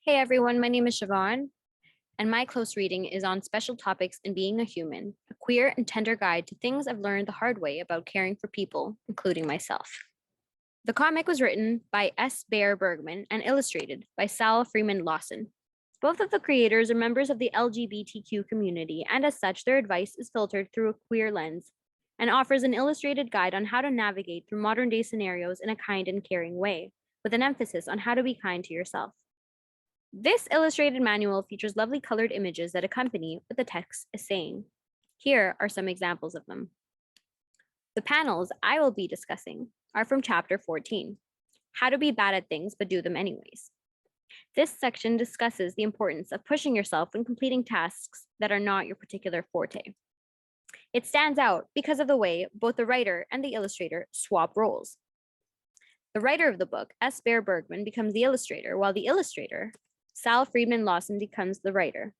Hey everyone, my name is Siobhan, and my close reading is on special topics in being a human, a queer and tender guide to things I've learned the hard way about caring for people, including myself. The comic was written by S. Bear Bergman and illustrated by Sal Freeman Lawson. Both of the creators are members of the LGBTQ community, and as such, their advice is filtered through a queer lens and offers an illustrated guide on how to navigate through modern day scenarios in a kind and caring way, with an emphasis on how to be kind to yourself. This illustrated manual features lovely colored images that accompany what the text is saying. Here are some examples of them. The panels I will be discussing are from chapter 14, How to Be Bad at Things But Do Them Anyways. This section discusses the importance of pushing yourself when completing tasks that are not your particular forte. It stands out because of the way both the writer and the illustrator swap roles. The writer of the book, S. Bear Bergman, becomes the illustrator, while the illustrator, Sal Freeman Lawson, becomes the writer.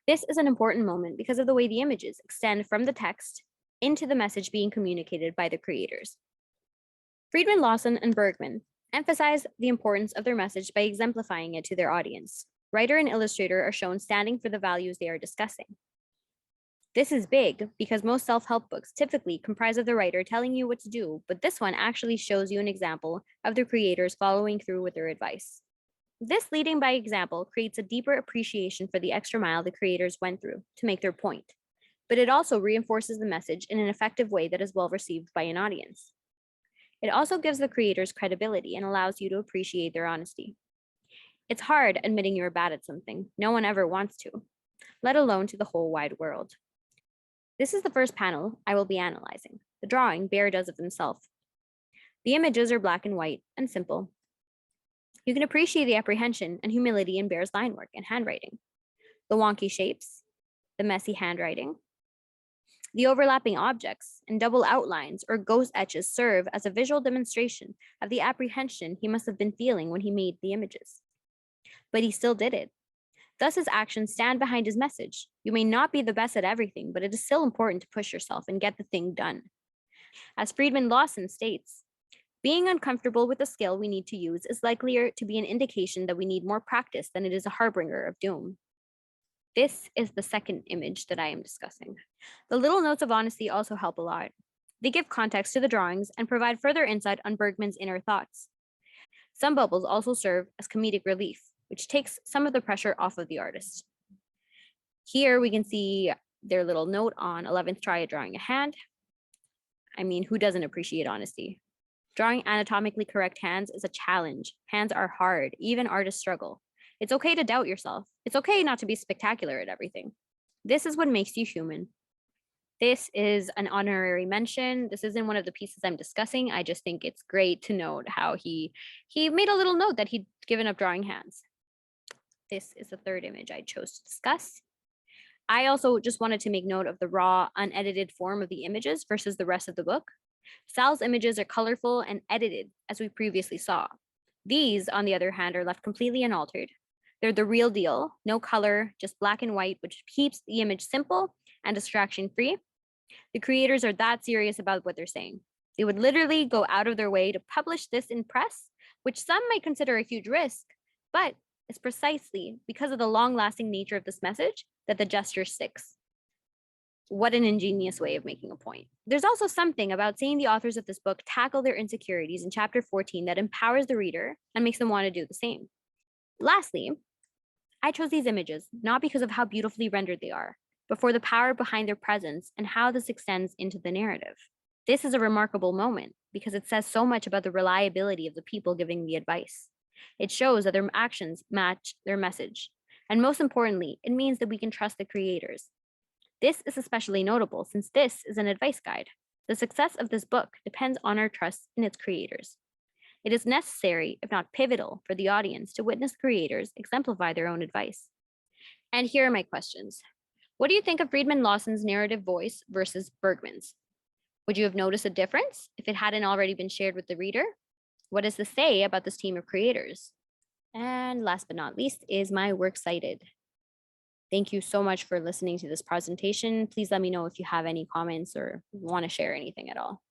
This is an important moment because of the way the images extend from the text into the message being communicated by the creators. Freeman Lawson and Bergman emphasize the importance of their message by exemplifying it to their audience. Writer and illustrator are shown standing for the values they are discussing. This is big because most self-help books typically comprise of the writer telling you what to do, but this one actually shows you an example of the creators following through with their advice. This leading by example creates a deeper appreciation for the extra mile the creators went through to make their point, but it also reinforces the message in an effective way that is well received by an audience. It also gives the creators credibility and allows you to appreciate their honesty. It's hard admitting you're bad at something. No one ever wants to, let alone to the whole wide world. This is the first panel I will be analyzing, the drawing Bear does of himself. The images are black and white and simple. You can appreciate the apprehension and humility in Bear's line work and handwriting, the wonky shapes, the messy handwriting. The overlapping objects and double outlines or ghost etches serve as a visual demonstration of the apprehension he must have been feeling when he made the images. But he still did it. Thus, his actions stand behind his message. You may not be the best at everything, but it is still important to push yourself and get the thing done. As Freeman Lawson states, being uncomfortable with the skill we need to use is likelier to be an indication that we need more practice than it is a harbinger of doom. This is the second image that I am discussing. The little notes of honesty also help a lot. They give context to the drawings and provide further insight on Bergman's inner thoughts. Some bubbles also serve as comedic relief, which takes some of the pressure off of the artist. Here we can see their little note on 11th try at drawing a hand. I mean, who doesn't appreciate honesty? Drawing anatomically correct hands is a challenge. Hands are hard. Even artists struggle. It's okay to doubt yourself. It's okay not to be spectacular at everything. This is what makes you human. This is an honorary mention. This isn't one of the pieces I'm discussing. I just think it's great to note how he made a little note that he'd given up drawing hands. This is the third image I chose to discuss. I also just wanted to make note of the raw, unedited form of the images versus the rest of the book. Sal's images are colorful and edited, as we previously saw. These, on the other hand, are left completely unaltered. They're the real deal, no color, just black and white, which keeps the image simple and distraction-free. The creators are that serious about what they're saying. They would literally go out of their way to publish this in press, which some might consider a huge risk, but it's precisely because of the long-lasting nature of this message that the gesture sticks. What an ingenious way of making a point. There's also something about seeing the authors of this book tackle their insecurities in chapter 14 that empowers the reader and makes them want to do the same. Lastly, I chose these images not because of how beautifully rendered they are, but for the power behind their presence and how this extends into the narrative. This is a remarkable moment because it says so much about the reliability of the people giving the advice. It shows that their actions match their message. And most importantly, it means that we can trust the creators. This is especially notable since this is an advice guide. The success of this book depends on our trust in its creators. It is necessary, if not pivotal, for the audience to witness creators exemplify their own advice. And here are my questions. What do you think of Freeman Lawson's narrative voice versus Bergman's? Would you have noticed a difference if it hadn't already been shared with the reader? What does this say about this team of creators? And last but not least is my works cited. Thank you so much for listening to this presentation. Please let me know if you have any comments or want to share anything at all.